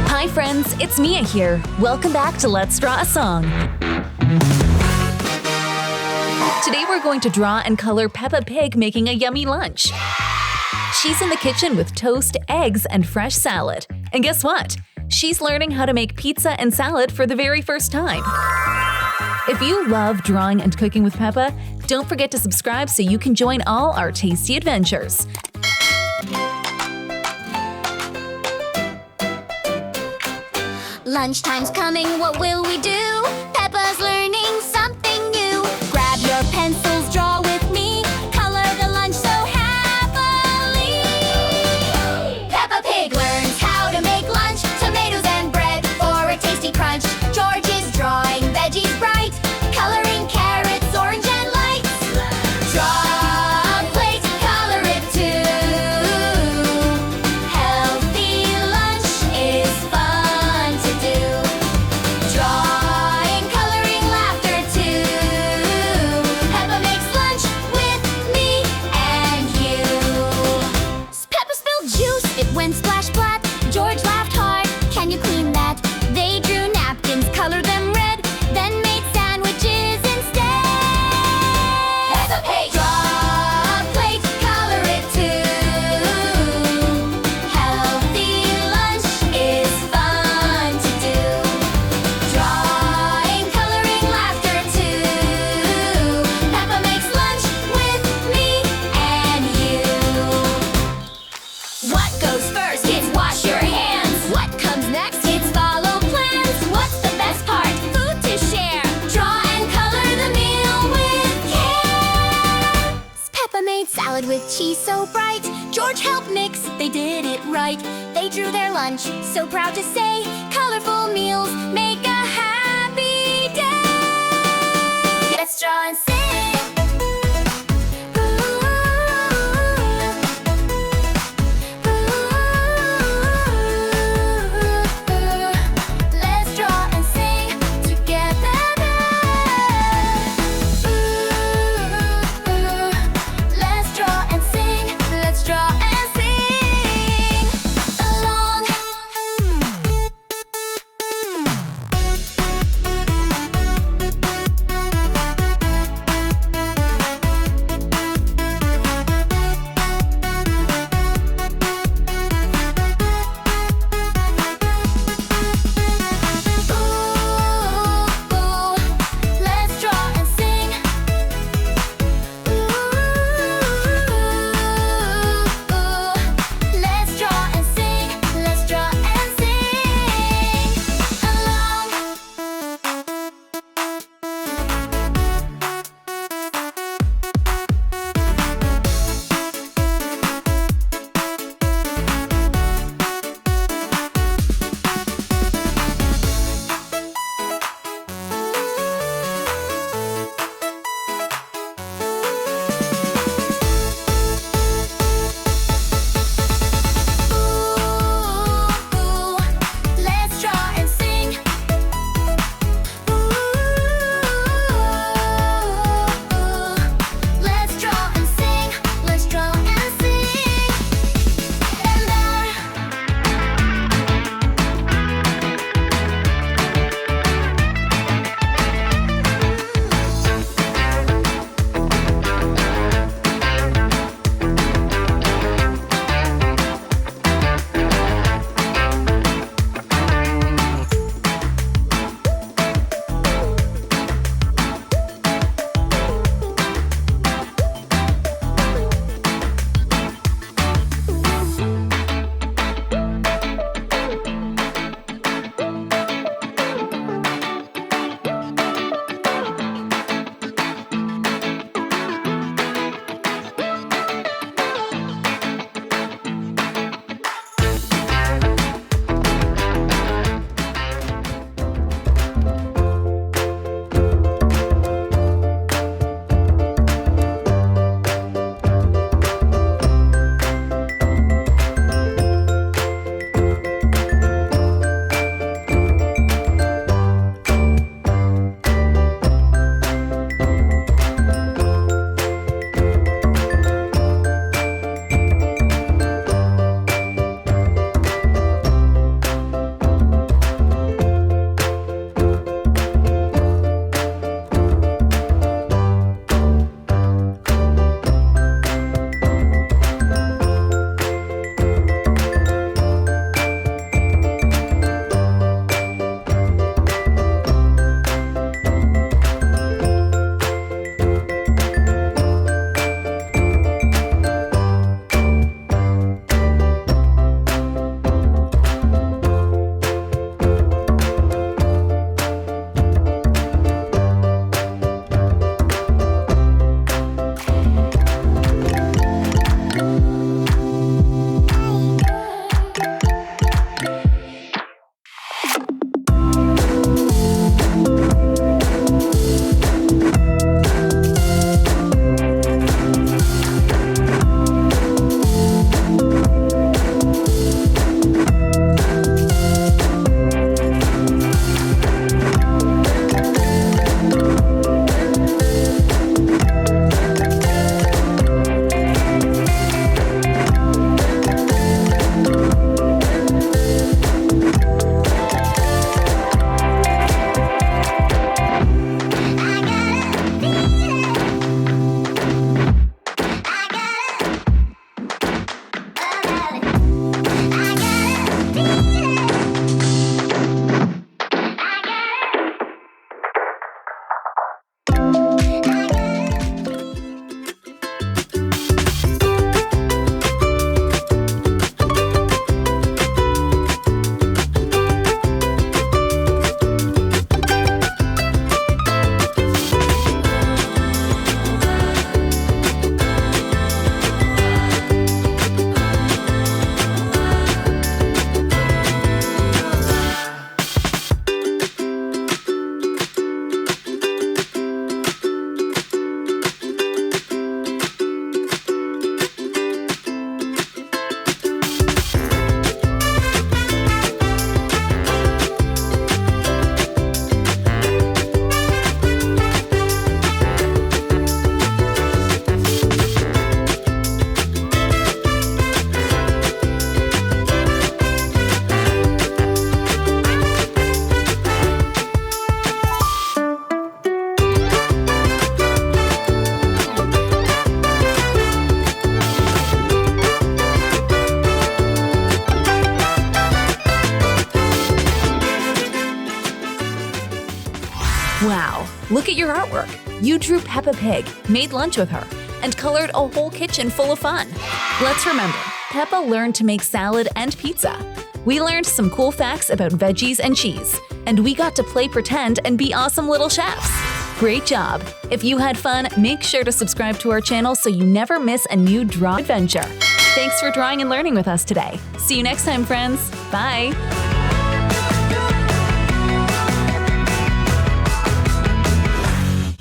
Hi friends, it's Mia here. Welcome back to Let's Draw a Song. Today we're going to draw and color Peppa Pig making a yummy lunch. She's in the kitchen with toast, eggs, and fresh salad. And guess what? She's learning how to make pizza and salad for the very first time. If you love drawing and cooking with Peppa, don't forget to subscribe so you can join all our tasty adventures. Lunchtime's coming, what will we do? Peppa's learning something new. Grab your pencils, draw with me. Color the lunch so happily. Peppa Pig learns how to make lunch. Tomatoes and bread for a tasty crunch. George is drawing veggies bright. Coloring carrots, orange and light. Draw a plate, color it too. Healthy lunch is fun to do. Drawing, coloring, laughter too. Peppa makes lunch with me and you. Peppa spilled juice, it went splash splat. George laughed hard, can you clean that? They drew napkins, colored them red, then made sandwiches instead. Peppa Pig! Draw a plate, color it too. Healthy lunch is fun to do. Drawing, coloring, laughter too. Peppa makes lunch with me and you. What goes first? It's wash your hands. What comes next? It's follow plans. What's the best part? Food to share. Draw and color the meal with care. Peppa made salad with cheese so bright. George helped mix, they did it right. They drew their lunch, so proud to say. Colorful meals make a happy day. Let's draw and sing. Let's draw and sing together. Let's draw and sing. Let's draw and sing along. Look at your artwork. You drew Peppa Pig, made lunch with her, and colored a whole kitchen full of fun. Let's remember, Peppa learned to make salad and pizza. We learned some cool facts about veggies and cheese, and we got to play pretend and be awesome little chefs. Great job! If you had fun, make sure to subscribe to our channel so you never miss a new draw adventure. Thanks for drawing and learning with us today. See you next time, friends. Bye!